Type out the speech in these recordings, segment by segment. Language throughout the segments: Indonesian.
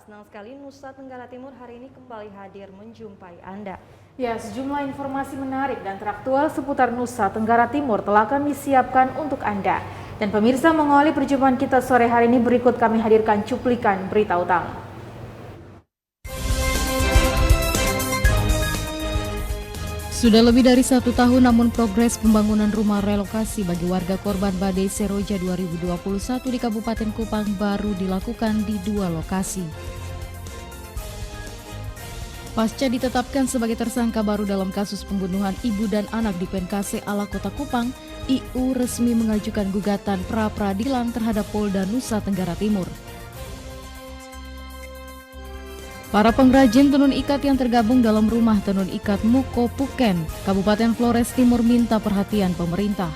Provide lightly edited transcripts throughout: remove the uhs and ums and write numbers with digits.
senang sekali Nusa Tenggara Timur hari ini kembali hadir menjumpai Anda. Ya, sejumlah informasi menarik dan teraktual seputar Nusa Tenggara Timur telah kami siapkan untuk Anda. Dan pemirsa, mengawali perjumpaan kita sore hari ini, berikut kami hadirkan cuplikan berita utama. Sudah lebih dari 1 tahun namun progres pembangunan rumah relokasi bagi warga korban badai Seroja 2021 di Kabupaten Kupang baru dilakukan di 2 lokasi. Pasca ditetapkan sebagai tersangka baru dalam kasus pembunuhan ibu dan anak di Penkase Ala Kota Kupang, IU resmi mengajukan gugatan pra-peradilan terhadap Polda Nusa Tenggara Timur. Para pengrajin tenun ikat yang tergabung dalam rumah tenun ikat Muko Puken, Kabupaten Flores Timur minta perhatian pemerintah.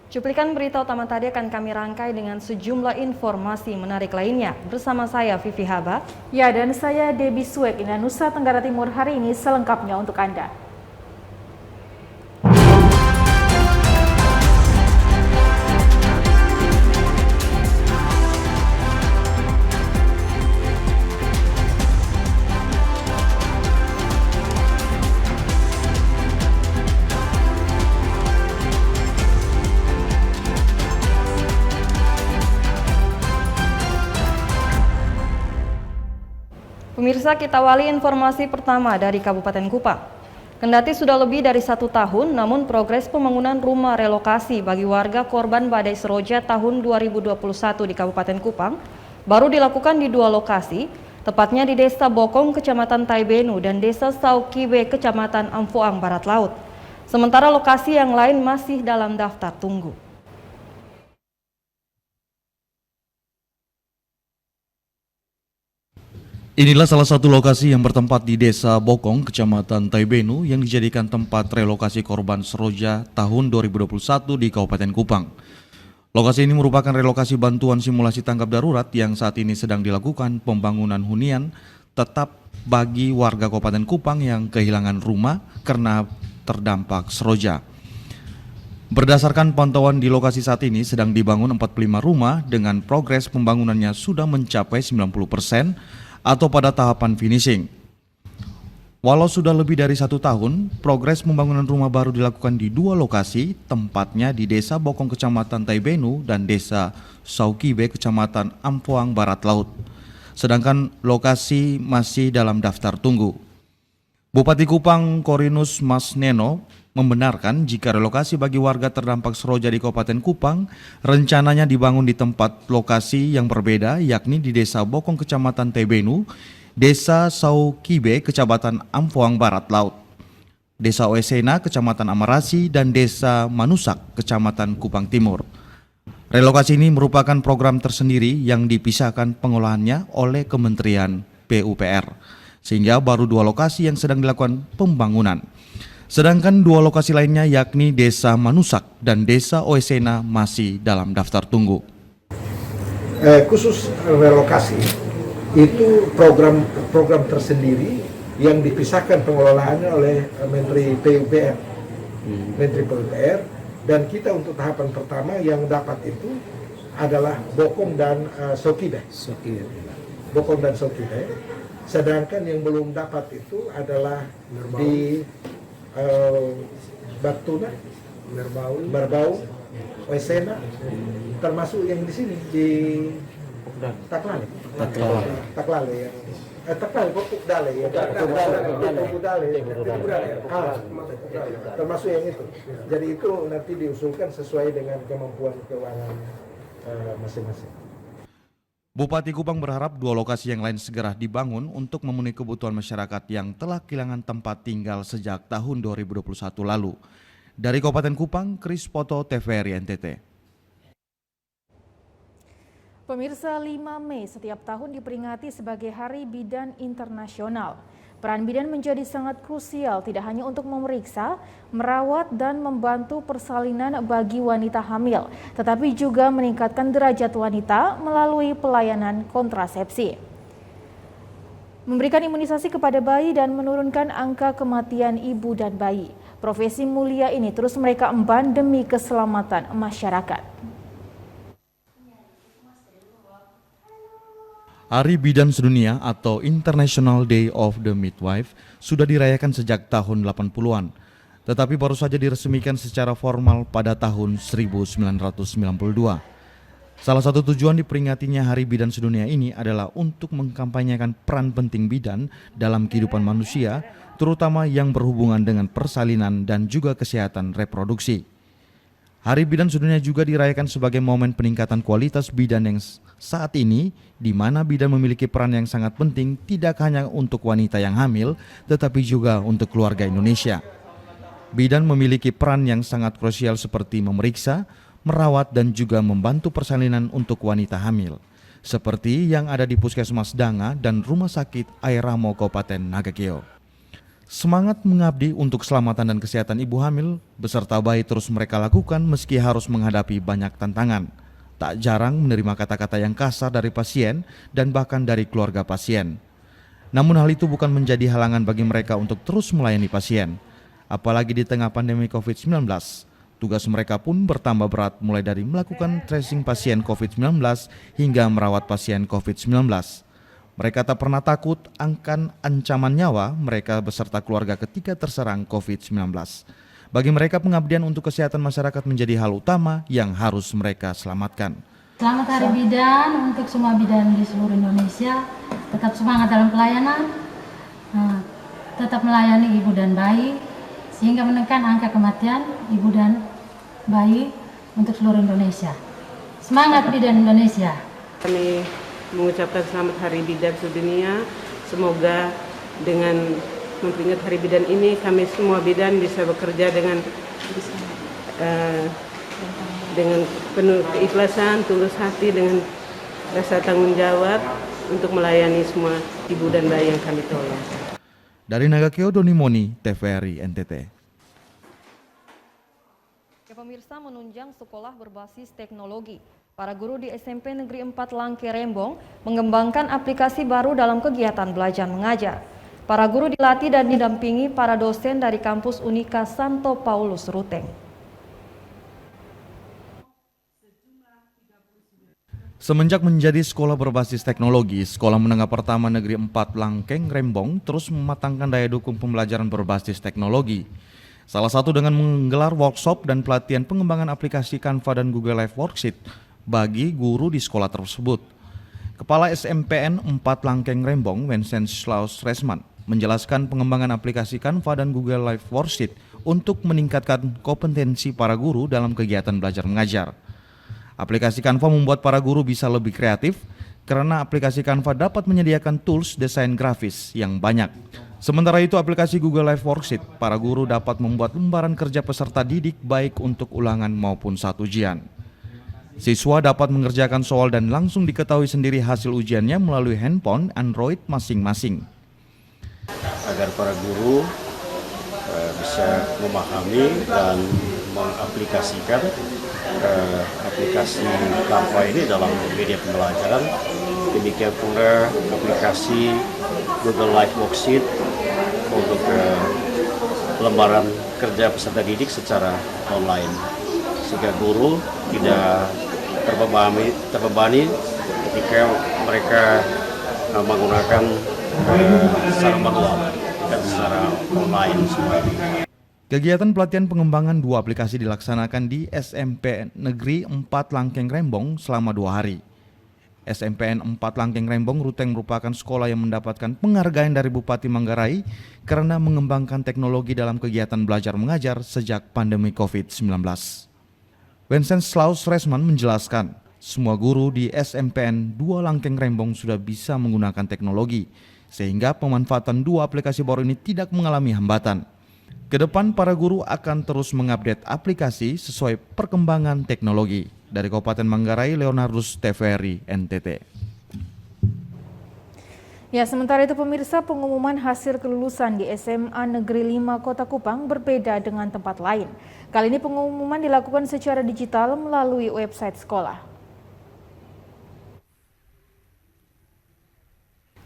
Cuplikan berita utama tadi akan kami rangkai dengan sejumlah informasi menarik lainnya. Bersama saya Vivi Haba. Ya, dan saya Debbie Swek. Ini Nusa Tenggara Timur hari ini selengkapnya untuk Anda. Pemirsa, kita awali informasi pertama dari Kabupaten Kupang. Kendati sudah lebih dari 1 tahun, namun progres pembangunan rumah relokasi bagi warga korban badai Seroja tahun 2021 di Kabupaten Kupang baru dilakukan di 2 lokasi, tepatnya di Desa Bokong, Kecamatan Taibenu, dan Desa Saukibe, Kecamatan Amfoang, Barat Laut. Sementara lokasi yang lain masih dalam daftar tunggu. Inilah salah satu lokasi yang bertempat di Desa Bokong, Kecamatan Taibenu yang dijadikan tempat relokasi korban Seroja tahun 2021 di Kabupaten Kupang. Lokasi ini merupakan relokasi bantuan simulasi tanggap darurat yang saat ini sedang dilakukan pembangunan hunian tetap bagi warga Kabupaten Kupang yang kehilangan rumah karena terdampak Seroja. Berdasarkan pantauan di lokasi saat ini sedang dibangun 45 rumah dengan progres pembangunannya sudah mencapai 90%, atau pada tahapan finishing. Walau sudah lebih dari 1 tahun, progres pembangunan rumah baru dilakukan di 2 lokasi, tempatnya di Desa Bokong Kecamatan Taibenu dan Desa Saukibe Kecamatan Amfoang Barat Laut. Sedangkan lokasi masih dalam daftar tunggu. Bupati Kupang Korinus Mas Neno membenarkan jika relokasi bagi warga terdampak Seroja di Kabupaten Kupang rencananya dibangun di tempat lokasi yang berbeda, yakni di Desa Bokong Kecamatan Taibenu, Desa Saukibe Kecamatan Amfoang Barat Laut, Desa Oesena Kecamatan Amarasi, dan Desa Manusak Kecamatan Kupang Timur. Relokasi ini merupakan program tersendiri yang dipisahkan pengolahannya oleh Kementerian PUPR, sehingga baru 2 lokasi yang sedang dilakukan pembangunan. Sedangkan 2 lokasi lainnya yakni Desa Manusak dan Desa Oesena masih dalam daftar tunggu. Khusus relokasi itu program tersendiri yang dipisahkan pengelolaannya oleh Menteri PUPR, dan kita untuk tahapan pertama yang dapat itu adalah Bokong dan Saukibe. Bokong dan Saukibe. Sedangkan yang belum dapat itu adalah di Batuna, Merbau, Oesena, termasuk yang di sini di Taklale yang Pupukdale ya, termasuk yang itu. Jadi itu nanti diusulkan sesuai dengan kemampuan keuangan masing-masing. Bupati Kupang berharap 2 lokasi yang lain segera dibangun untuk memenuhi kebutuhan masyarakat yang telah kehilangan tempat tinggal sejak tahun 2021 lalu. Dari Kabupaten Kupang, Kris Poto, TVRI NTT. Pemirsa, 5 Mei setiap tahun diperingati sebagai Hari Bidan Internasional. Peran bidan menjadi sangat krusial tidak hanya untuk memeriksa, merawat, dan membantu persalinan bagi wanita hamil, tetapi juga meningkatkan derajat wanita melalui pelayanan kontrasepsi. Memberikan imunisasi kepada bayi dan menurunkan angka kematian ibu dan bayi. Profesi mulia ini terus mereka emban demi keselamatan masyarakat. Hari Bidan Sedunia atau International Day of the Midwife sudah dirayakan sejak tahun 80-an, tetapi baru saja diresmikan secara formal pada tahun 1992. Salah satu tujuan diperingatinya Hari Bidan Sedunia ini adalah untuk mengkampanyekan peran penting bidan dalam kehidupan manusia, terutama yang berhubungan dengan persalinan dan juga kesehatan reproduksi. Hari Bidan Sedunia juga dirayakan sebagai momen peningkatan kualitas bidan yang saat ini, di mana bidan memiliki peran yang sangat penting tidak hanya untuk wanita yang hamil, tetapi juga untuk keluarga Indonesia. Bidan memiliki peran yang sangat krusial seperti memeriksa, merawat dan juga membantu persalinan untuk wanita hamil, seperti yang ada di Puskesmas Danga dan Rumah Sakit Air Ramo Kabupaten Nagakeo. Semangat mengabdi untuk keselamatan dan kesehatan ibu hamil beserta bayi terus mereka lakukan meski harus menghadapi banyak tantangan. Tak jarang menerima kata-kata yang kasar dari pasien dan bahkan dari keluarga pasien. Namun hal itu bukan menjadi halangan bagi mereka untuk terus melayani pasien. Apalagi di tengah pandemi COVID-19, tugas mereka pun bertambah berat mulai dari melakukan tracing pasien COVID-19 hingga merawat pasien COVID-19. Mereka tak pernah takut akan ancaman nyawa mereka beserta keluarga ketika terserang COVID-19. Bagi mereka pengabdian untuk kesehatan masyarakat menjadi hal utama yang harus mereka selamatkan. Selamat Hari Bidan untuk semua bidan di seluruh Indonesia. Tetap semangat dalam pelayanan, tetap melayani ibu dan bayi sehingga menekan angka kematian ibu dan bayi untuk seluruh Indonesia. Semangat bidan Indonesia. Kami mengucapkan selamat Hari Bidan Sedunia. Semoga dengan memperingati Hari Bidan ini kami semua bidan bisa bekerja dengan penuh keikhlasan, tulus hati, dengan rasa tanggung jawab untuk melayani semua ibu dan bayi yang kami tolong. Dari Nagakeo, Doni Moni, TVRI NTT. Pemirsa, menunjang sekolah berbasis teknologi. Para guru di SMP Negeri 4 Langke Rembong mengembangkan aplikasi baru dalam kegiatan belajar mengajar. Para guru dilatih dan didampingi para dosen dari kampus Unika Santo Paulus Ruteng. Semenjak menjadi sekolah berbasis teknologi, Sekolah Menengah Pertama Negeri 4 Langkeng Rembong terus mematangkan daya dukung pembelajaran berbasis teknologi. Salah satu dengan menggelar workshop dan pelatihan pengembangan aplikasi Canva dan Google Live Worksheet bagi guru di sekolah tersebut. Kepala SMPN 4 Langkeng Rembong, Wenceslaus Resman, menjelaskan pengembangan aplikasi Canva dan Google Live Worksheet untuk meningkatkan kompetensi para guru dalam kegiatan belajar mengajar. Aplikasi Canva membuat para guru bisa lebih kreatif karena aplikasi Canva dapat menyediakan tools desain grafis yang banyak. Sementara itu, aplikasi Google Live Worksheet, para guru dapat membuat lembaran kerja peserta didik baik untuk ulangan maupun saat ujian. Siswa dapat mengerjakan soal dan langsung diketahui sendiri hasil ujiannya melalui handphone Android masing-masing. Agar para guru bisa memahami dan mengaplikasikan aplikasi Canva ini dalam media pembelajaran. Demikian pula aplikasi Google Live Worksheet untuk lembaran kerja peserta didik secara online, sehingga guru tidak terbebani ketika mereka menggunakan secara manual dan secara online semuanya. Kegiatan pelatihan pengembangan dua aplikasi dilaksanakan di SMPN Negeri 4 Langkeng Rembong selama 2 hari. SMPN 4 Langkeng Rembong Ruteng merupakan sekolah yang mendapatkan penghargaan dari Bupati Manggarai karena mengembangkan teknologi dalam kegiatan belajar mengajar sejak pandemi COVID-19. Wenceslaus Resman menjelaskan, semua guru di SMPN 2 Langkeng Rembong sudah bisa menggunakan teknologi, sehingga pemanfaatan dua aplikasi baru ini tidak mengalami hambatan. Kedepan para guru akan terus mengupdate aplikasi sesuai perkembangan teknologi. Dari Kabupaten Manggarai, Leonardus, TVRI NTT. Ya, sementara itu pemirsa, pengumuman hasil kelulusan di SMA Negeri 5 Kota Kupang berbeda dengan tempat lain. Kali ini pengumuman dilakukan secara digital melalui website sekolah.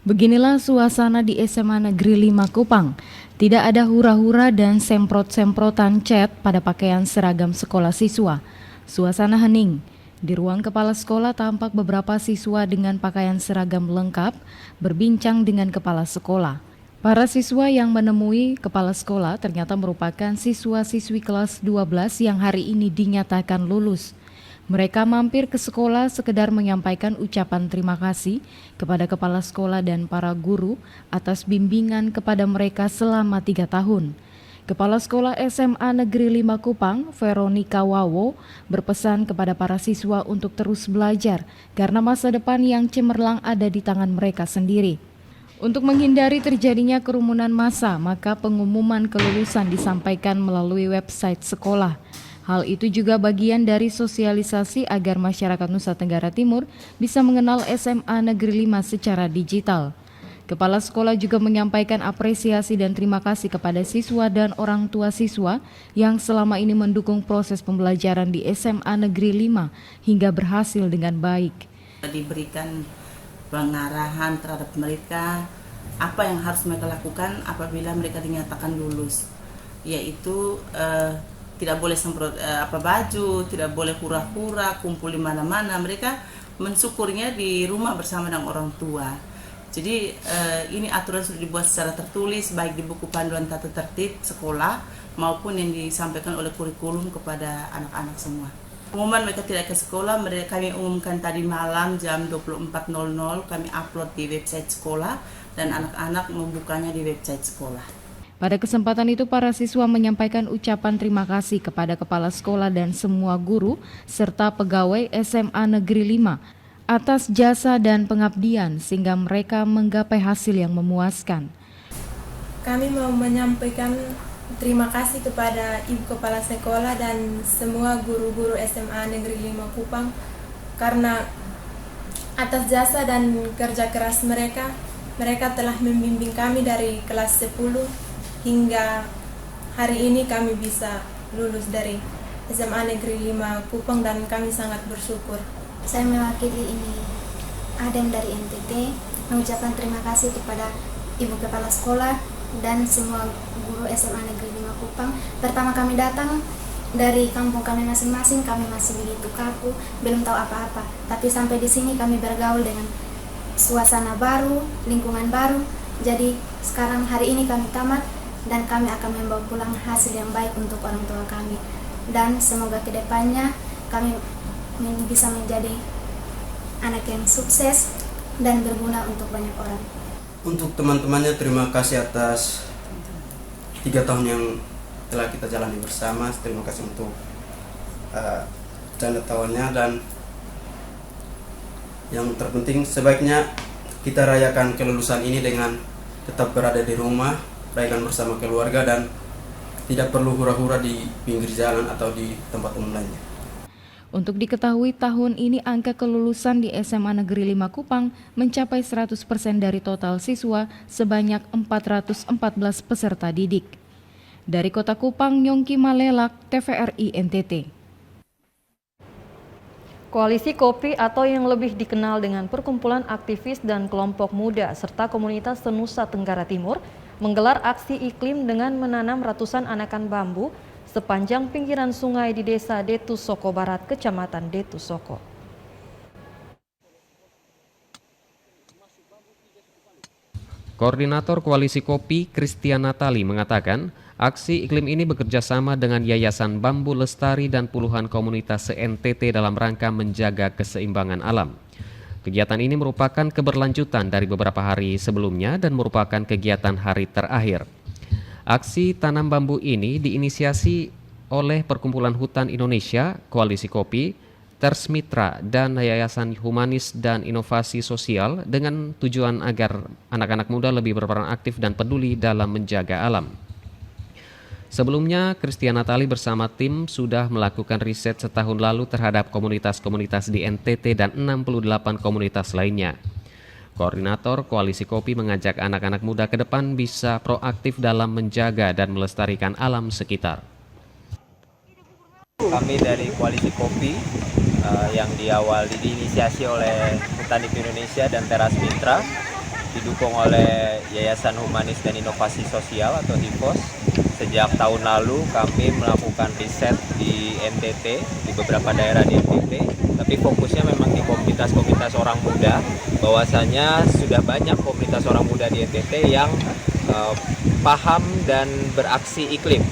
Beginilah suasana di SMA Negeri 5 Kupang. Tidak ada hura-hura dan semprot-semprotan cat pada pakaian seragam sekolah siswa. Suasana hening. Di ruang kepala sekolah tampak beberapa siswa dengan pakaian seragam lengkap berbincang dengan kepala sekolah. Para siswa yang menemui kepala sekolah ternyata merupakan siswa-siswi kelas 12 yang hari ini dinyatakan lulus. Mereka mampir ke sekolah sekedar menyampaikan ucapan terima kasih kepada kepala sekolah dan para guru atas bimbingan kepada mereka selama 3 tahun. Kepala Sekolah SMA Negeri 5 Kupang, Veronica Wawo, berpesan kepada para siswa untuk terus belajar karena masa depan yang cemerlang ada di tangan mereka sendiri. Untuk menghindari terjadinya kerumunan massa, maka pengumuman kelulusan disampaikan melalui website sekolah. Hal itu juga bagian dari sosialisasi agar masyarakat Nusa Tenggara Timur bisa mengenal SMA Negeri 5 secara digital. Kepala sekolah juga menyampaikan apresiasi dan terima kasih kepada siswa dan orang tua siswa yang selama ini mendukung proses pembelajaran di SMA Negeri 5 hingga berhasil dengan baik. Diberikan pengarahan terhadap mereka apa yang harus mereka lakukan apabila mereka dinyatakan lulus, yaitu tidak boleh semprot baju, tidak boleh hura-hura, kumpul di mana-mana. Mereka mensyukurnya di rumah bersama dengan orang tua. Jadi ini aturan sudah dibuat secara tertulis baik di buku panduan tata tertib sekolah maupun yang disampaikan oleh kurikulum kepada anak-anak semua. Pengumuman mereka tidak ke sekolah, kami umumkan tadi malam jam 24.00, kami upload di website sekolah dan anak-anak membukanya di website sekolah. Pada kesempatan itu para siswa menyampaikan ucapan terima kasih kepada kepala sekolah dan semua guru serta pegawai SMA Negeri 5 atas jasa dan pengabdian sehingga mereka menggapai hasil yang memuaskan. Kami mau menyampaikan terima kasih kepada Ibu Kepala Sekolah dan semua guru-guru SMA Negeri 5 Kupang karena atas jasa dan kerja keras mereka telah membimbing kami dari kelas 10 hingga hari ini kami bisa lulus dari SMA Negeri 5 Kupang dan kami sangat bersyukur. Saya mewakili ini Adem dari NTT mengucapkan terima kasih kepada Ibu Kepala Sekolah dan semua guru SMA Negeri 5 Kupang. Pertama kami datang dari kampung kami masing-masing, kami masih begitu kaku, belum tahu apa-apa. Tapi sampai di sini kami bergaul dengan suasana baru, lingkungan baru. Jadi sekarang hari ini kami tamat dan kami akan membawa pulang hasil yang baik untuk orang tua kami. Dan semoga kedepannya kami bisa menjadi anak yang sukses dan berguna untuk banyak orang. Untuk teman-temannya terima kasih atas 3 tahun yang telah kita jalani bersama. Terima kasih untuk canda tawanya dan yang terpenting sebaiknya kita rayakan kelulusan ini dengan tetap berada di rumah, rayakan bersama keluarga dan tidak perlu hura-hura di pinggir jalan atau di tempat umum lainnya. Untuk diketahui tahun ini angka kelulusan di SMA Negeri 5 Kupang mencapai 100% dari total siswa sebanyak 414 peserta didik. Dari Kota Kupang, Yongki Malelak, TVRI NTT. Koalisi Kopi atau yang lebih dikenal dengan Perkumpulan Aktivis dan Kelompok Muda serta Komunitas Nusa Tenggara Timur menggelar aksi iklim dengan menanam ratusan anakan bambu sepanjang pinggiran sungai di Desa Detusoko Barat, Kecamatan Detusoko. Koordinator Koalisi Kopi, Christian Natali, mengatakan aksi iklim ini bekerja sama dengan Yayasan Bambu Lestari dan puluhan komunitas se-NTT dalam rangka menjaga keseimbangan alam. Kegiatan ini merupakan keberlanjutan dari beberapa hari sebelumnya dan merupakan kegiatan hari terakhir. Aksi tanam bambu ini diinisiasi oleh Perkumpulan Hutan Indonesia, Koalisi Kopi, Tersmitra, dan Yayasan Humanis dan Inovasi Sosial dengan tujuan agar anak-anak muda lebih berperan aktif dan peduli dalam menjaga alam. Sebelumnya, Christian Natali bersama tim sudah melakukan riset setahun lalu terhadap komunitas-komunitas di NTT dan 68 komunitas lainnya. Koordinator Koalisi Kopi mengajak anak-anak muda ke depan bisa proaktif dalam menjaga dan melestarikan alam sekitar. Kami dari Koalisi Kopi yang diinisiasi oleh Hutan Indonesia dan Teras Mitra, didukung oleh Yayasan Humanis dan Inovasi Sosial atau HIPOS. Sejak tahun lalu kami melakukan riset di NTT, di beberapa daerah di NTT, tapi fokusnya memang di komunitas-komunitas orang muda. Bahwasanya sudah banyak komunitas orang muda di NTT yang paham dan beraksi iklim.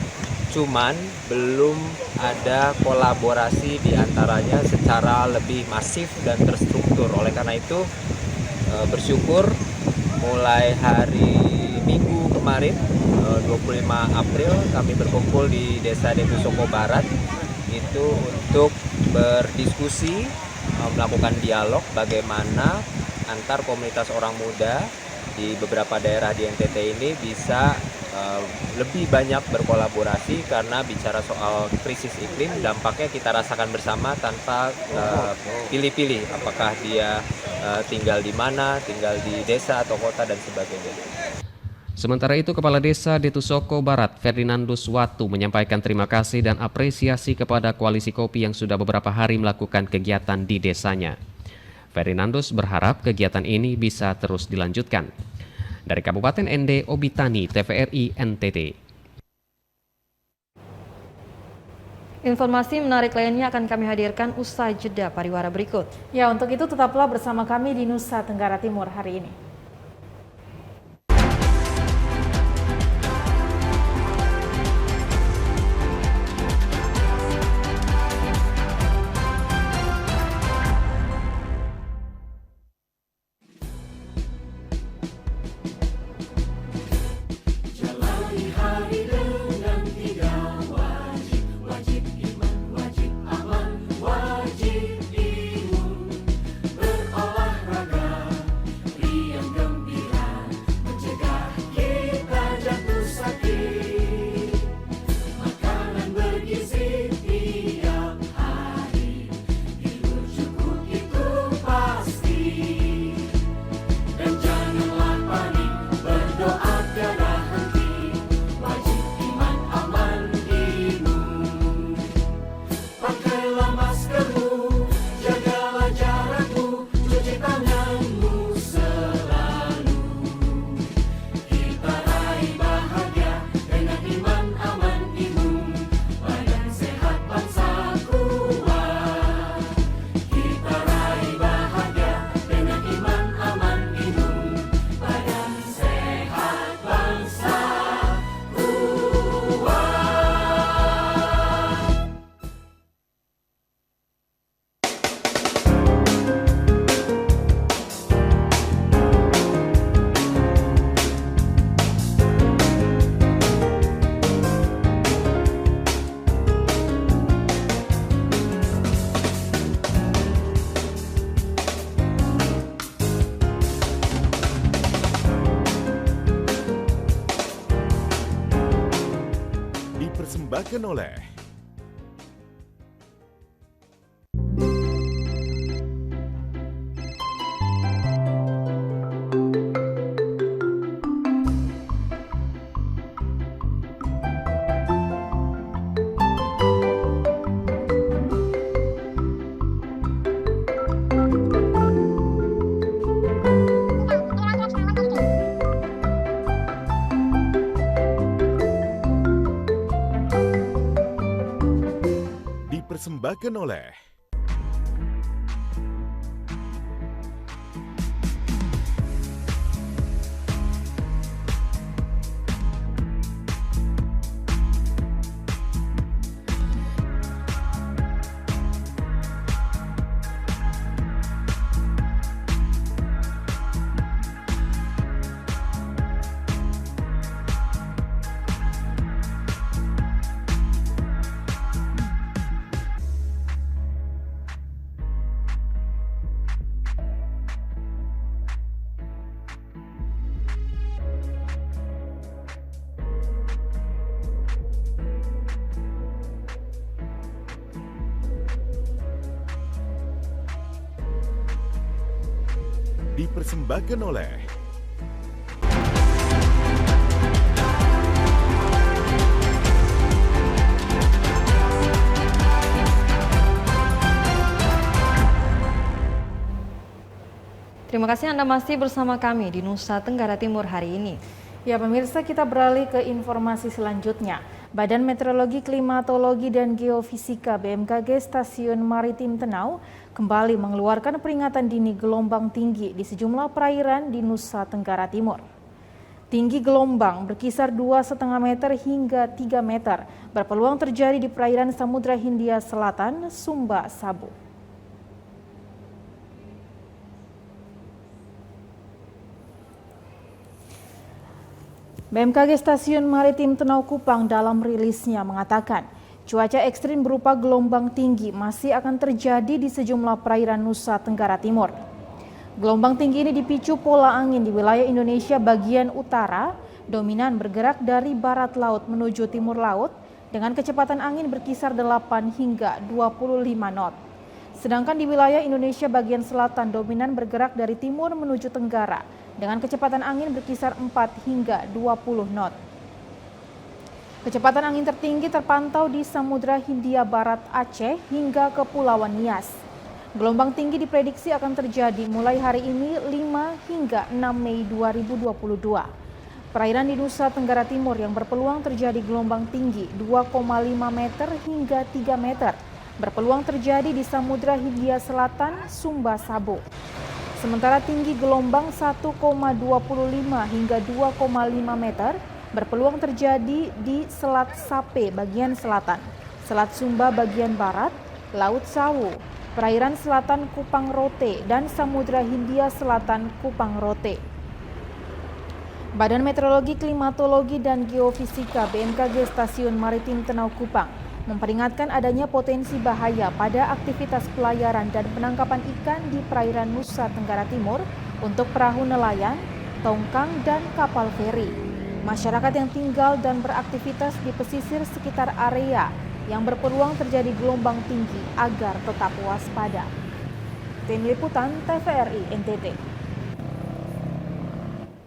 Cuman belum ada kolaborasi di antaranya secara lebih masif dan terstruktur. Oleh karena itu bersyukur mulai hari Minggu kemarin 25 April kami berkumpul di Desa Detusoko Barat itu untuk berdiskusi, melakukan dialog bagaimana antar komunitas orang muda di beberapa daerah di NTT ini bisa lebih banyak berkolaborasi, karena bicara soal krisis iklim dampaknya kita rasakan bersama tanpa pilih-pilih apakah dia tinggal di mana, tinggal di desa atau kota dan sebagainya. Sementara itu, Kepala Desa Detusoko Barat, Ferdinandus Watu, menyampaikan terima kasih dan apresiasi kepada Koalisi Kopi yang sudah beberapa hari melakukan kegiatan di desanya. Ferdinandus berharap kegiatan ini bisa terus dilanjutkan. Dari Kabupaten ND, Obitani, TVRI NTT. Informasi menarik lainnya akan kami hadirkan usai jeda pariwara berikut. Ya, untuk itu tetaplah bersama kami di Nusa Tenggara Timur hari ini. Dipersembahkan oleh dipersembahkan oleh dipersembahkan oleh Terima kasih Anda masih bersama kami di Nusa Tenggara Timur hari ini. Ya pemirsa, kita beralih ke informasi selanjutnya. Badan Meteorologi, Klimatologi, dan Geofisika BMKG Stasiun Maritim Tenau kembali mengeluarkan peringatan dini gelombang tinggi di sejumlah perairan di Nusa Tenggara Timur. Tinggi gelombang berkisar 2,5 meter hingga 3 meter, berpeluang terjadi di perairan Samudra Hindia Selatan, Sumba, Sabu. BMKG Stasiun Maritim Tenau Kupang dalam rilisnya mengatakan, cuaca ekstrim berupa gelombang tinggi masih akan terjadi di sejumlah perairan Nusa Tenggara Timur. Gelombang tinggi ini dipicu pola angin di wilayah Indonesia bagian utara, dominan bergerak dari barat laut menuju timur laut dengan kecepatan angin berkisar 8 hingga 25 knot. Sedangkan di wilayah Indonesia bagian selatan dominan bergerak dari timur menuju tenggara dengan kecepatan angin berkisar 4 hingga 20 knot. Kecepatan angin tertinggi terpantau di Samudra Hindia Barat Aceh hingga Kepulauan Nias. Gelombang tinggi diprediksi akan terjadi mulai hari ini 5 hingga 6 Mei 2022. Perairan di Nusa Tenggara Timur yang berpeluang terjadi gelombang tinggi 2,5 meter hingga 3 meter berpeluang terjadi di Samudra Hindia Selatan, Sumba, Sabu. Sementara tinggi gelombang 1,25 hingga 2,5 meter berpeluang terjadi di Selat Sape bagian selatan, Selat Sumba bagian barat, Laut Sawu, perairan selatan Kupang Rote, dan Samudra Hindia Selatan Kupang Rote. Badan Meteorologi, Klimatologi, dan Geofisika BMKG Stasiun Maritim Tenau Kupang memperingatkan adanya potensi bahaya pada aktivitas pelayaran dan penangkapan ikan di perairan Nusa Tenggara Timur untuk perahu nelayan, tongkang, dan kapal feri. Masyarakat yang tinggal dan beraktivitas di pesisir sekitar area yang berpeluang terjadi gelombang tinggi agar tetap waspada. Tim Liputan TVRI NTT.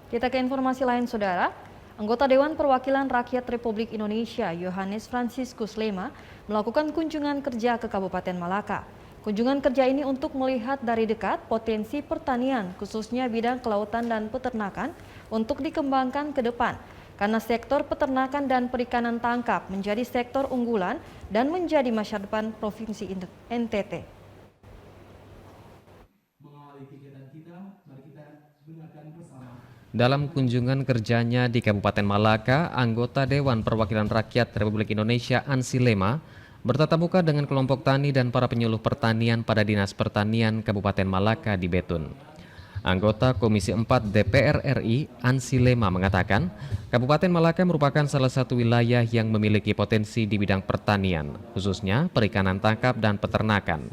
Kita ke informasi lain, Saudara. Anggota Dewan Perwakilan Rakyat Republik Indonesia Yohanes Franciscus Lema melakukan kunjungan kerja ke Kabupaten Malaka. Kunjungan kerja ini untuk melihat dari dekat potensi pertanian, khususnya bidang kelautan dan peternakan, untuk dikembangkan ke depan. Karena sektor peternakan dan perikanan tangkap menjadi sektor unggulan dan menjadi masa depan Provinsi NTT. Dalam kunjungan kerjanya di Kabupaten Malaka, anggota Dewan Perwakilan Rakyat Republik Indonesia Ansi Lema bertatap muka dengan kelompok tani dan para penyuluh pertanian pada Dinas Pertanian Kabupaten Malaka di Betun. Anggota Komisi 4 DPR RI Ansi Lema mengatakan, Kabupaten Malaka merupakan salah satu wilayah yang memiliki potensi di bidang pertanian, khususnya perikanan tangkap dan peternakan.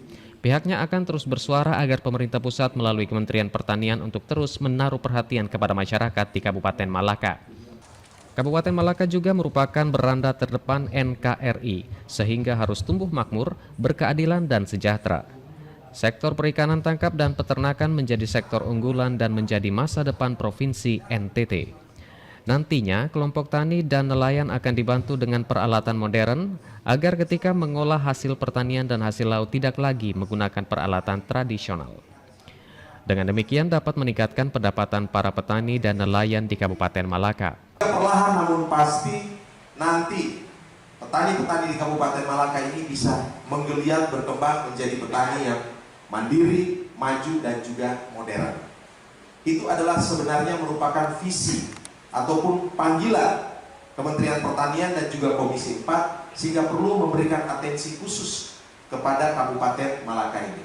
Pihaknya akan terus bersuara agar pemerintah pusat melalui Kementerian Pertanian untuk terus menaruh perhatian kepada masyarakat di Kabupaten Malaka. Kabupaten Malaka juga merupakan beranda terdepan NKRI, sehingga harus tumbuh makmur, berkeadilan dan sejahtera. Sektor perikanan tangkap dan peternakan menjadi sektor unggulan dan menjadi masa depan Provinsi NTT. Nantinya, kelompok tani dan nelayan akan dibantu dengan peralatan modern agar ketika mengolah hasil pertanian dan hasil laut tidak lagi menggunakan peralatan tradisional. Dengan demikian dapat meningkatkan pendapatan para petani dan nelayan di Kabupaten Malaka. Perlahan namun pasti nanti petani-petani di Kabupaten Malaka ini bisa menggeliat berkembang menjadi petani yang mandiri, maju, dan juga modern. Itu adalah sebenarnya merupakan visi ataupun panggilan Kementerian Pertanian dan juga Komisi 4 sehingga perlu memberikan atensi khusus kepada Kabupaten Malaka ini.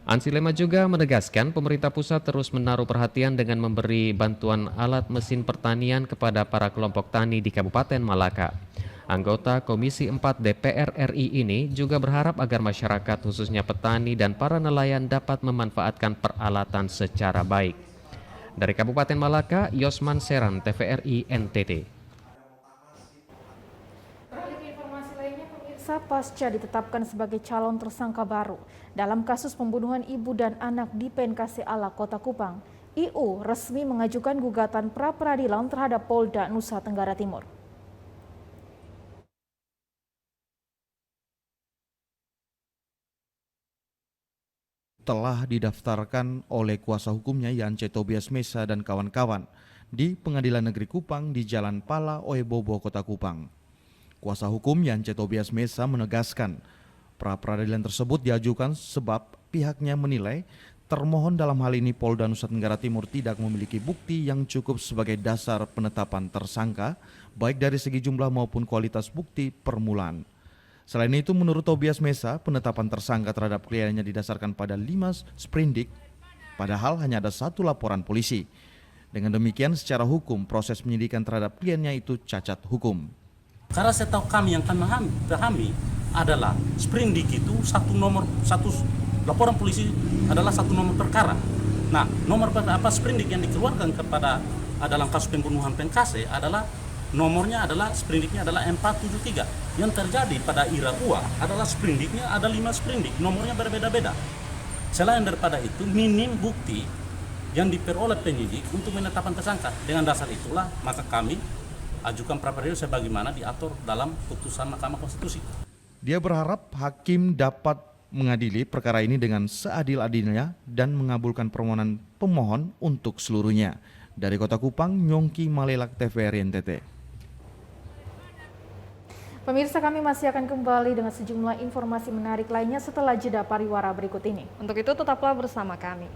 Ansi Lema juga menegaskan pemerintah pusat terus menaruh perhatian dengan memberi bantuan alat mesin pertanian kepada para kelompok tani di Kabupaten Malaka. Anggota Komisi 4 DPR RI ini juga berharap agar masyarakat khususnya petani dan para nelayan dapat memanfaatkan peralatan secara baik. Dari Kabupaten Malaka, Yosman Seran, TVRI NTT. Beralih ke informasi lainnya, pemirsa, pasca ditetapkan sebagai calon tersangka baru dalam kasus pembunuhan ibu dan anak di PNKC Ala Kota Kupang, IU resmi mengajukan gugatan pra-peradilan terhadap Polda Nusa Tenggara Timur. Telah didaftarkan oleh kuasa hukumnya Yance Tobias Mesa dan kawan-kawan di Pengadilan Negeri Kupang di Jalan Pala Oebobo, Kota Kupang. Kuasa hukum Yance Tobias Mesa menegaskan, pra-peradilan tersebut diajukan sebab pihaknya menilai termohon dalam hal ini Polda Nusa Tenggara Timur tidak memiliki bukti yang cukup sebagai dasar penetapan tersangka, baik dari segi jumlah maupun kualitas bukti permulaan. Selain itu, menurut Tobias Mesa, penetapan tersangka terhadap kliennya didasarkan pada 5 sprindik, padahal hanya ada 1 laporan polisi. Dengan demikian, secara hukum, proses penyidikan terhadap kliennya itu cacat hukum. Karena setahu kami yang kami pahami adalah sprindik itu satu laporan polisi adalah 1 nomor perkara. Nah, nomor sprindik yang dikeluarkan kepada dalam kasus pembunuhan Penkase adalah nomornya adalah sprindiknya adalah 473. Yang terjadi pada Ira Ua adalah sprindiknya ada 5 sprindik, nomornya berbeda-beda. Selain daripada itu, minim bukti yang diperoleh penyidik untuk menetapkan tersangka. Dengan dasar itulah maka kami ajukan pra-peradilan sebagaimana diatur dalam putusan Mahkamah Konstitusi. Dia berharap hakim dapat mengadili perkara ini dengan seadil-adilnya dan mengabulkan permohonan pemohon untuk seluruhnya. Dari Kota Kupang, Nyongki Malelak, TVRI NTT. Pemirsa, kami masih akan kembali dengan sejumlah informasi menarik lainnya setelah jeda pariwara berikut ini. Untuk itu tetaplah bersama kami.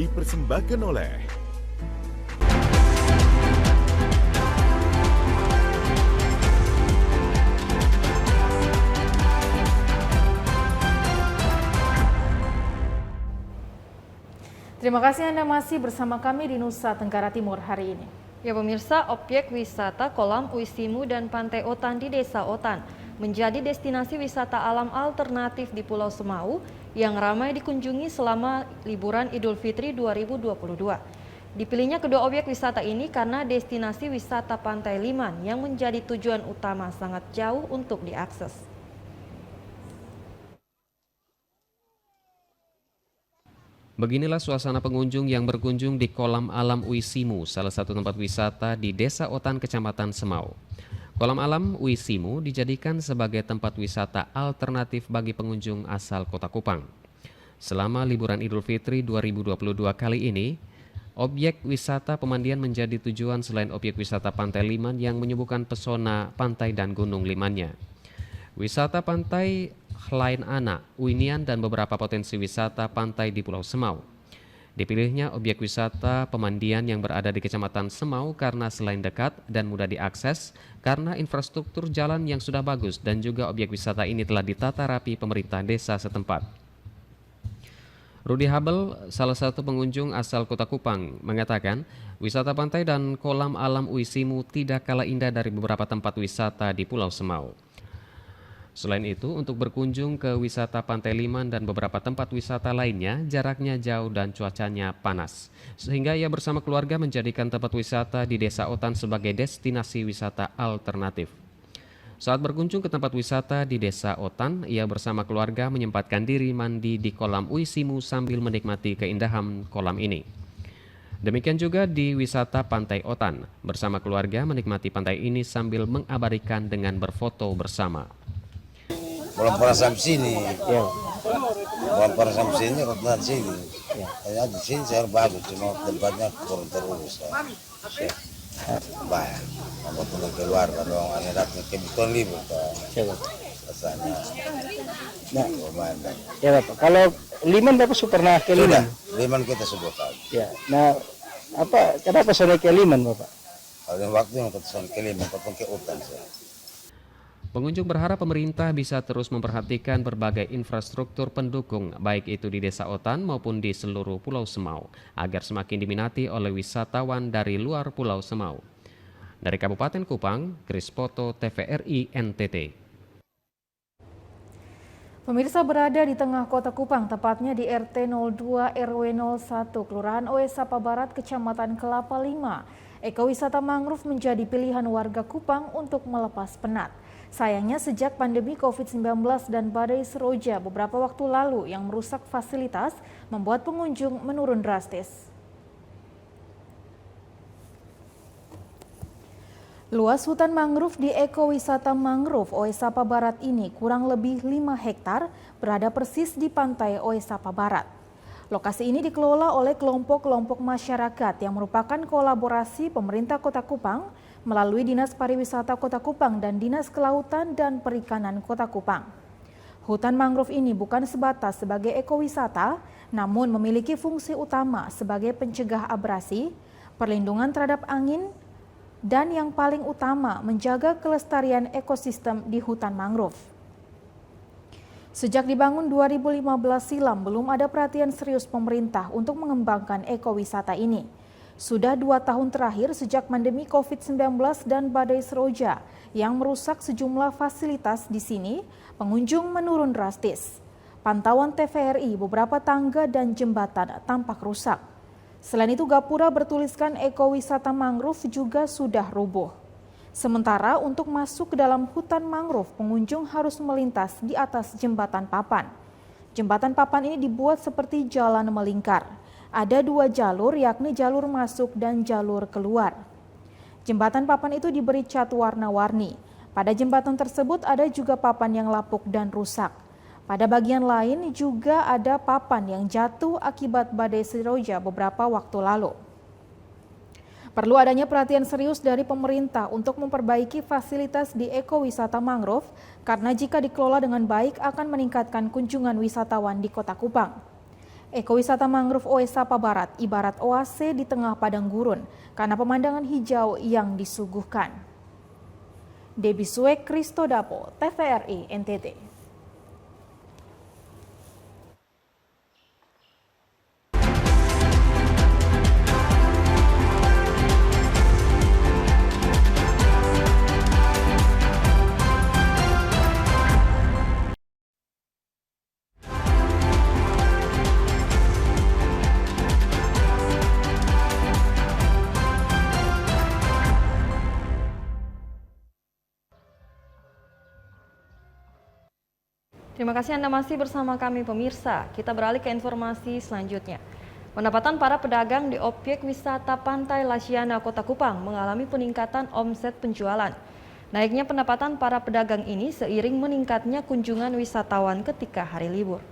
Dipersembahkan oleh Terima kasih Anda masih bersama kami di Nusa Tenggara Timur hari ini. Ya pemirsa, objek wisata kolam Uisimu dan Pantai Otan di Desa Otan menjadi destinasi wisata alam alternatif di Pulau Semau yang ramai dikunjungi selama liburan Idul Fitri 2022. Dipilihnya kedua objek wisata ini karena destinasi wisata Pantai Liman yang menjadi tujuan utama sangat jauh untuk diakses. Beginilah suasana pengunjung yang berkunjung di kolam alam Uisimu, salah satu tempat wisata di Desa Otan, Kecamatan Semau. Kolam alam Uisimu dijadikan sebagai tempat wisata alternatif bagi pengunjung asal Kota Kupang. Selama liburan Idul Fitri 2022 kali ini, objek wisata pemandian menjadi tujuan selain objek wisata Pantai Liman yang menyuguhkan pesona pantai dan gunung limannya. Wisata pantai Hlain Anak, Uinian dan beberapa potensi wisata pantai di Pulau Semau. Dipilihnya objek wisata pemandian yang berada di Kecamatan Semau karena selain dekat dan mudah diakses, karena infrastruktur jalan yang sudah bagus dan juga objek wisata ini telah ditata rapi pemerintah desa setempat. Rudi Habel, salah satu pengunjung asal Kota Kupang, mengatakan wisata pantai dan kolam alam Uisimu tidak kalah indah dari beberapa tempat wisata di Pulau Semau. Selain itu, untuk berkunjung ke wisata Pantai Liman dan beberapa tempat wisata lainnya, jaraknya jauh dan cuacanya panas. Sehingga ia bersama keluarga menjadikan tempat wisata di Desa Otan sebagai destinasi wisata alternatif. Saat berkunjung ke tempat wisata di Desa Otan, ia bersama keluarga menyempatkan diri mandi di kolam Uisimu sambil menikmati keindahan kolam ini. Demikian juga di wisata Pantai Otan, bersama keluarga menikmati pantai ini sambil mengabadikan dengan berfoto bersama. Belum pernah sampai sini, belum pernah sampai sini, kota sini. Ya, di sini saya bagus, cuma tempatnya kurang terurus. Bahaya, kalau pulang keluar, kalau ada datang kebetulan libur, rasanya. Nah, lumayan. Ya Bapak, kalau Liman Bapak sudah pernah ke Liman? Liman kita sudah tahu. Ya, nah kenapa sudah ke Liman Bapak? Kalau waktu yang kita ke Liman, kita ke Utan. Pengunjung berharap pemerintah bisa terus memperhatikan berbagai infrastruktur pendukung, baik itu di Desa Otan maupun di seluruh Pulau Semau, agar semakin diminati oleh wisatawan dari luar Pulau Semau. Dari Kabupaten Kupang, Chris Poto, TVRI NTT. Pemirsa, berada di tengah kota Kupang, tepatnya di RT 02 RW 01, Kelurahan Oesapa Barat, Kecamatan Kelapa Lima. Ekowisata mangrove menjadi pilihan warga Kupang untuk melepas penat. Sayangnya sejak pandemi COVID-19 dan badai Seroja beberapa waktu lalu yang merusak fasilitas membuat pengunjung menurun drastis. Luas hutan mangrove di ekowisata mangrove Oesapa Barat ini kurang lebih 5 hektar berada persis di pantai Oesapa Barat. Lokasi ini dikelola oleh kelompok-kelompok masyarakat yang merupakan kolaborasi pemerintah Kota Kupang melalui Dinas Pariwisata Kota Kupang dan Dinas Kelautan dan Perikanan Kota Kupang. Hutan mangrove ini bukan sebatas sebagai ekowisata, namun memiliki fungsi utama sebagai pencegah abrasi, perlindungan terhadap angin, dan yang paling utama menjaga kelestarian ekosistem di hutan mangrove. Sejak dibangun 2015 silam, belum ada perhatian serius pemerintah untuk mengembangkan ekowisata ini. Sudah 2 tahun terakhir sejak pandemi COVID-19 dan badai Seroja yang merusak sejumlah fasilitas di sini, pengunjung menurun drastis. Pantauan TVRI, beberapa tangga dan jembatan tampak rusak. Selain itu, gapura bertuliskan ekowisata mangrove juga sudah rubuh. Sementara untuk masuk ke dalam hutan mangrove, pengunjung harus melintas di atas jembatan papan. Jembatan papan ini dibuat seperti jalan melingkar. Ada 2 jalur, yakni jalur masuk dan jalur keluar. Jembatan papan itu diberi cat warna-warni. Pada jembatan tersebut ada juga papan yang lapuk dan rusak. Pada bagian lain juga ada papan yang jatuh akibat badai Seroja beberapa waktu lalu. Perlu adanya perhatian serius dari pemerintah untuk memperbaiki fasilitas di ekowisata mangrove, karena jika dikelola dengan baik akan meningkatkan kunjungan wisatawan di Kota Kupang. Ekowisata mangrove Oesapa Barat ibarat oase di tengah padang gurun karena pemandangan hijau yang disuguhkan. Debbie Suek, Kristo Dapo, TVRI NTT. Terima kasih Anda masih bersama kami pemirsa. Kita beralih ke informasi selanjutnya. Pendapatan para pedagang di objek wisata Pantai Lasiana Kota Kupang mengalami peningkatan omset penjualan. Naiknya pendapatan para pedagang ini seiring meningkatnya kunjungan wisatawan ketika hari libur.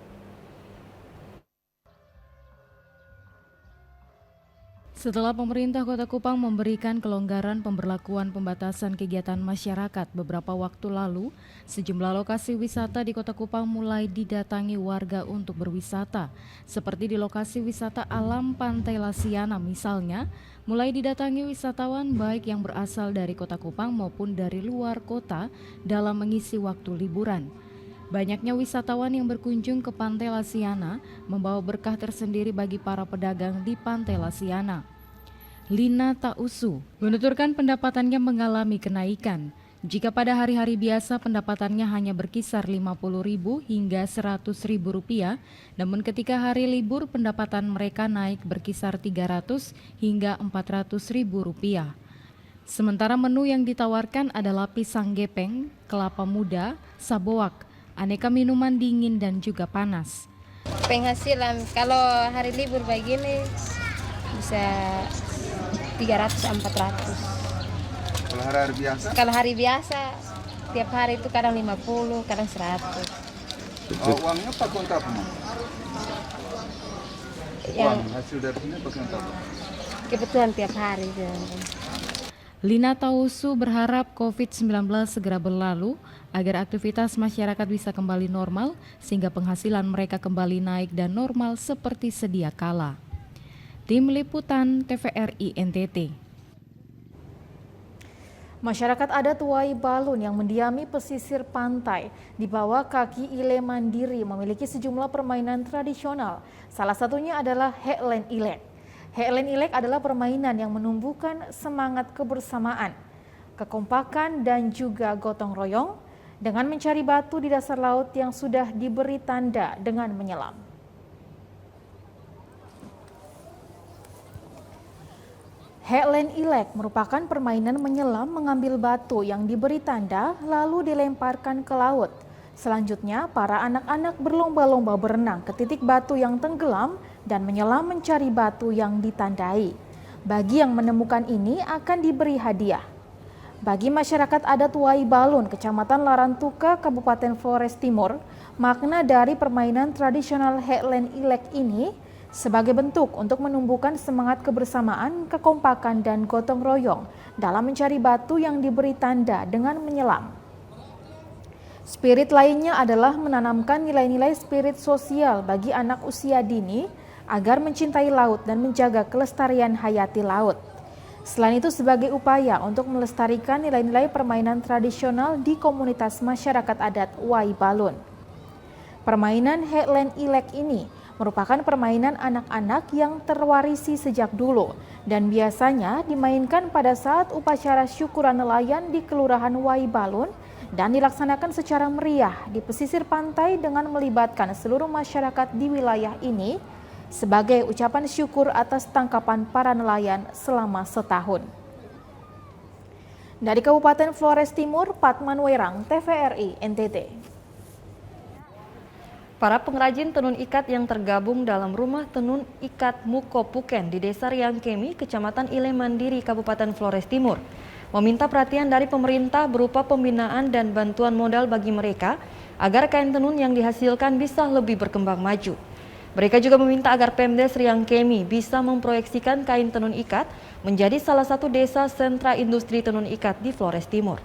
Setelah pemerintah Kota Kupang memberikan kelonggaran pemberlakuan pembatasan kegiatan masyarakat beberapa waktu lalu, sejumlah lokasi wisata di Kota Kupang mulai didatangi warga untuk berwisata. Seperti di lokasi wisata alam Pantai Lasiana misalnya, mulai didatangi wisatawan baik yang berasal dari Kota Kupang maupun dari luar kota dalam mengisi waktu liburan. Banyaknya wisatawan yang berkunjung ke Pantai Lasiana membawa berkah tersendiri bagi para pedagang di Pantai Lasiana. Lina Tausu menuturkan pendapatannya mengalami kenaikan. Jika pada hari-hari biasa pendapatannya hanya berkisar Rp50.000 hingga Rp100.000, namun ketika hari libur pendapatan mereka naik berkisar Rp300 hingga Rp400.000. Sementara menu yang ditawarkan adalah pisang gepeng, kelapa muda, saboak, aneka minuman dingin dan juga panas. Penghasilan kalau hari libur begini bisa 300-400. Kalau hari biasa? Kalau hari biasa tiap hari itu kadang 50, kadang 100. Uangnya pakai untuk apa? Uang hasil dari sini pakai untuk apa? Kebutuhan tiap hari. Lina Tausu berharap COVID-19 segera berlalu agar aktivitas masyarakat bisa kembali normal sehingga penghasilan mereka kembali naik dan normal seperti sedia kala. Tim Liputan TVRI NTT. Masyarakat adat Wai Balun yang mendiami pesisir pantai di bawah kaki Ile Mandiri memiliki sejumlah permainan tradisional. Salah satunya adalah Heklen Ilek. Heklen Ilek adalah permainan yang menumbuhkan semangat kebersamaan, kekompakan dan juga gotong royong dengan mencari batu di dasar laut yang sudah diberi tanda dengan menyelam. Heklen Ilek merupakan permainan menyelam mengambil batu yang diberi tanda lalu dilemparkan ke laut. Selanjutnya, para anak-anak berlomba-lomba berenang ke titik batu yang tenggelam dan menyelam mencari batu yang ditandai. Bagi yang menemukan ini akan diberi hadiah. Bagi masyarakat adat Wai Balun, Kecamatan Larantuka, Kabupaten Flores Timur, makna dari permainan tradisional Heklen Ilek ini sebagai bentuk untuk menumbuhkan semangat kebersamaan, kekompakan, dan gotong royong dalam mencari batu yang diberi tanda dengan menyelam. Spirit lainnya adalah menanamkan nilai-nilai spirit sosial bagi anak usia dini agar mencintai laut dan menjaga kelestarian hayati laut. Selain itu sebagai upaya untuk melestarikan nilai-nilai permainan tradisional di komunitas masyarakat adat Wai Balun. Permainan Heklen Ilek ini merupakan permainan anak-anak yang terwarisi sejak dulu dan biasanya dimainkan pada saat upacara syukuran nelayan di Kelurahan Wai Balun dan dilaksanakan secara meriah di pesisir pantai dengan melibatkan seluruh masyarakat di wilayah ini sebagai ucapan syukur atas tangkapan para nelayan selama setahun. Dari Kabupaten Flores Timur, Patman Werang, TVRI NTT. Para pengrajin tenun ikat yang tergabung dalam Rumah Tenun Ikat Mukopuken di Desa Riangkemi, Kecamatan Ile Mandiri, Kabupaten Flores Timur, meminta perhatian dari pemerintah berupa pembinaan dan bantuan modal bagi mereka agar kain tenun yang dihasilkan bisa lebih berkembang maju. Mereka juga meminta agar Pemdes Riangkemi bisa memproyeksikan kain tenun ikat menjadi salah satu desa sentra industri tenun ikat di Flores Timur.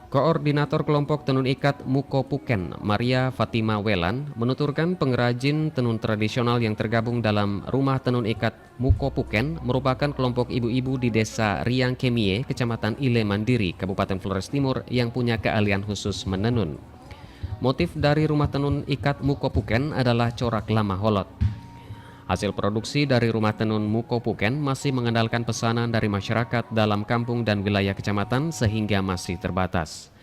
Koordinator kelompok tenun ikat Mukopuken, Maria Fatima Welan, menuturkan pengrajin tenun tradisional yang tergabung dalam Rumah Tenun Ikat Mukopuken merupakan kelompok ibu-ibu di Desa Riangkemie, Kecamatan Ile Mandiri, Kabupaten Flores Timur yang punya keahlian khusus menenun. Motif dari Rumah Tenun Ikat Mukopuken adalah corak lama holot. Hasil produksi dari Rumah Tenun Mukopuken masih mengandalkan pesanan dari masyarakat dalam kampung dan wilayah kecamatan sehingga masih terbatas.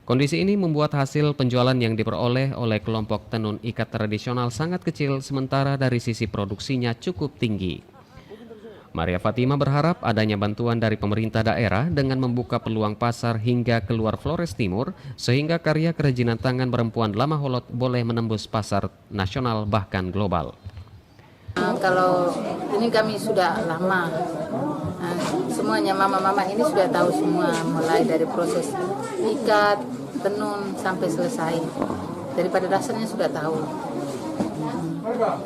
Kondisi ini membuat hasil penjualan yang diperoleh oleh kelompok tenun ikat tradisional sangat kecil sementara dari sisi produksinya cukup tinggi. Maria Fatima berharap adanya bantuan dari pemerintah daerah dengan membuka peluang pasar hingga keluar Flores Timur sehingga karya kerajinan tangan perempuan lama holot boleh menembus pasar nasional bahkan global. Kalau ini kami sudah lama, semuanya mama-mama ini sudah tahu semua mulai dari proses ikat, tenun sampai selesai. daripada dasarnya sudah tahu.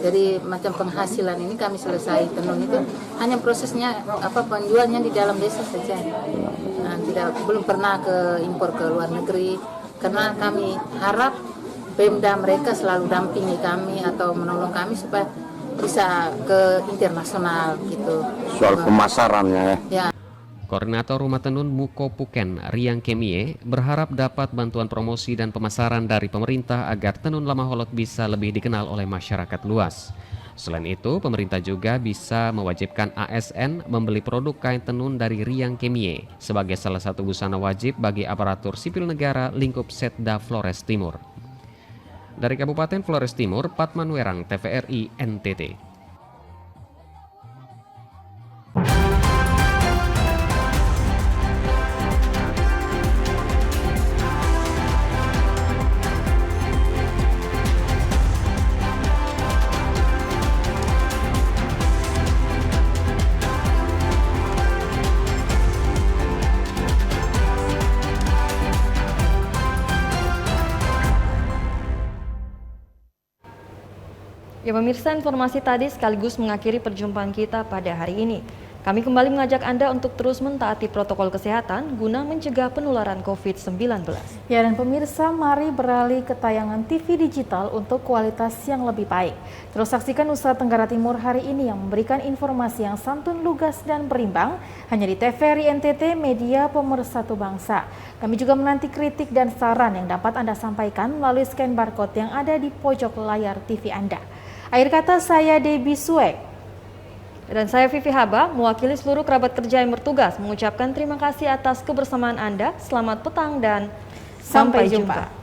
Jadi macam penghasilan ini kami selesai tenun itu hanya prosesnya penjualnya di dalam desa saja. Nah, belum pernah ke impor ke luar negeri karena kami harap Pemda mereka selalu dampingi kami atau menolong kami supaya bisa ke internasional gitu. Soal pemasarannya ya. Koordinator Rumah Tenun Muko Puken, Riang Kemie, berharap dapat bantuan promosi dan pemasaran dari pemerintah agar tenun Lama Holot bisa lebih dikenal oleh masyarakat luas. Selain itu, pemerintah juga bisa mewajibkan ASN membeli produk kain tenun dari Riang Kemie sebagai salah satu busana wajib bagi aparatur sipil negara lingkup Setda Flores Timur. Dari Kabupaten Flores Timur, Patman Werang, TVRI NTT. Ya pemirsa, informasi tadi sekaligus mengakhiri perjumpaan kita pada hari ini. Kami kembali mengajak Anda untuk terus mentaati protokol kesehatan guna mencegah penularan COVID-19. Ya, dan pemirsa, mari beralih ke tayangan TV digital untuk kualitas yang lebih baik. Terus saksikan Nusa Tenggara Timur hari ini yang memberikan informasi yang santun, lugas, dan berimbang hanya di TVRI NTT, media pemersatu bangsa. Kami juga menanti kritik dan saran yang dapat Anda sampaikan melalui scan barcode yang ada di pojok layar TV Anda. Akhir kata, saya Debbie Suek. Dan saya Vivi Haba, mewakili seluruh kerabat kerja yang bertugas, mengucapkan terima kasih atas kebersamaan Anda. Selamat petang dan sampai jumpa.